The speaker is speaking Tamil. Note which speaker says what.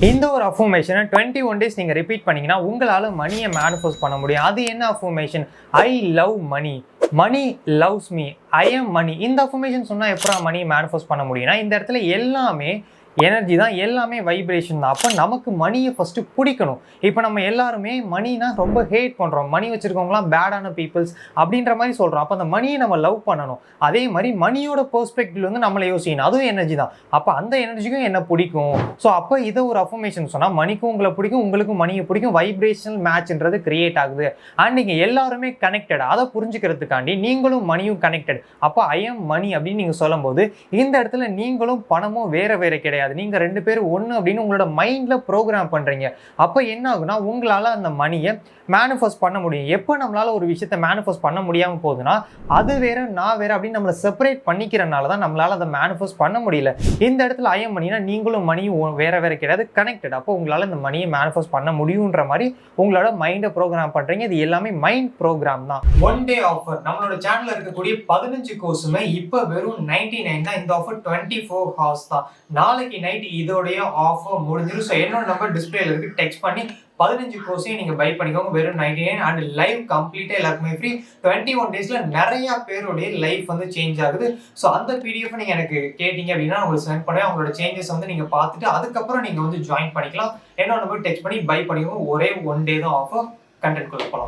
Speaker 1: இந்த ஒரு அஃபர்மேஷனை 21 டேஸ் நீங்கள் ரிப்பீட் பண்ணிங்கன்னா உங்களால் மணியை மேனிஃபெஸ்ட் பண்ண முடியும். அது என்ன affirmation? I love money, money loves me, I am money. இந்த அஃபர்மேஷன் சொன்னால் எப்படா மணியை மேனிஃபெஸ்ட் பண்ண முடியும்னா, இந்த இடத்துல எல்லாமே எனர்ஜி தான், எல்லாமே வைப்ரேஷன் தான். அப்போ நமக்கு மணியை ஃபஸ்ட்டு பிடிக்கணும். இப்போ நம்ம எல்லாருமே மணினா ரொம்ப ஹேட் பண்ணுறோம். மணி வச்சுருக்கவங்களாம் பேடான பீப்புள்ஸ் அப்படின்ற மாதிரி சொல்கிறோம். அப்போ அந்த மணியை நம்ம லவ் பண்ணணும். அதே மாதிரி மணியோட பெர்ஸ்பெக்டிவ்ல வந்து நம்மளை யோசிக்கணும். அதுவும் எனர்ஜி தான். அப்போ அந்த எனர்ஜிக்கும் என்ன பிடிக்கும். ஸோ அப்போ இதை ஒரு அஃபர்மேஷன் சொன்னால் மணிக்கும் உங்களை பிடிக்கும், உங்களுக்கும் மணியை பிடிக்கும், வைப்ரேஷனல் மேட்ச்ன்றது கிரியேட் ஆகுது. அண்ட் நீங்கள் எல்லாருமே கனெக்டட். அதை புரிஞ்சுக்கிறதுக்காண்டி நீங்களும் மணியும் கனெக்டட். அப்போ ஐ எம் மணி அப்படின்னு நீங்கள் சொல்லும்போது இந்த இடத்துல நீங்களும் பணமும் வேற வேற கிடையாது. நீங்க ரெண்டு பேரும் ஒன்று அப்படின்னு உங்களோட மைண்ட்ல ப்ரோக்ராம் பண்றீங்க. அப்போ என்ன ஆகுனா உங்களால் அந்த மணியை மேனிஃபெஸ்ட் பண்ண முடியும். எப்போ நம்மளால ஒரு விஷயத்தை மேனிஃபெஸ்ட் பண்ண முடியாமல் போகுதுன்னா அது வேற நான் வேற அப்படின்னு நம்மளை செப்பரேட் பண்ணிக்கிறனால தான் நம்மளால அதை மேனிஃபெஸ்ட் பண்ண முடியல. இந்த இடத்துல ஐ எம் மணினா நீங்களும் மணியும் வேற வேற கிடையாது, கனெக்டட். அப்போ உங்களால் இந்த மணியை மேனிஃபெஸ்ட் பண்ண முடியுன்ற மாதிரி உங்களோட மைண்டை ப்ரோக்ராம் பண்றீங்க. இது எல்லாமே மைண்ட் ப்ரோக்ராம் தான். ஒன் டே ஆஃபர் நம்மளோட சேனல்ல இருக்கக்கூடிய 15 கோர்ஸுமே இப்போ வெறும் 99 தான். இந்த ஆஃபர் 24 ஹவர்ஸ் தான். நாளைக்கு நைட் இதோடைய ஆஃபர் முடிஞ்சிடும். ஸோ என்னோட நம்பர் டிஸ்பிளேல இருக்கு, டெக்ஸ்ட் பண்ணி 15 கோர்ஸையும் நீங்க பை பண்ணிக்கோங்க. வெறும் 99 அண்ட் லைவ் கம்ப்ளீட்டா எல்லாருக்குமே ஃப்ரீ. 21 டேஸ்ல நிறைய பேருடைய லைஃப் வந்து சேஞ்ச் ஆகுது. ஸோ அந்த பிடிஎஃப் நீங்க எனக்கு கேட்டீங்க அப்படின்னா உங்களுக்கு சென்ட் பண்ணுவேன். உங்களோட சேஞ்சஸ் வந்து நீங்க பார்த்துட்டு அதுக்கப்புறம் நீங்க வந்து ஜாயின் பண்ணிக்கலாம். என்னோட நம்பர் டெக்ஸ்ட் பண்ணி பை பண்ணிக்கோங்க. ஒரே ஒன் டே தான் ஆஃபர். கண்டென்ட் குள்ள போகலாம்.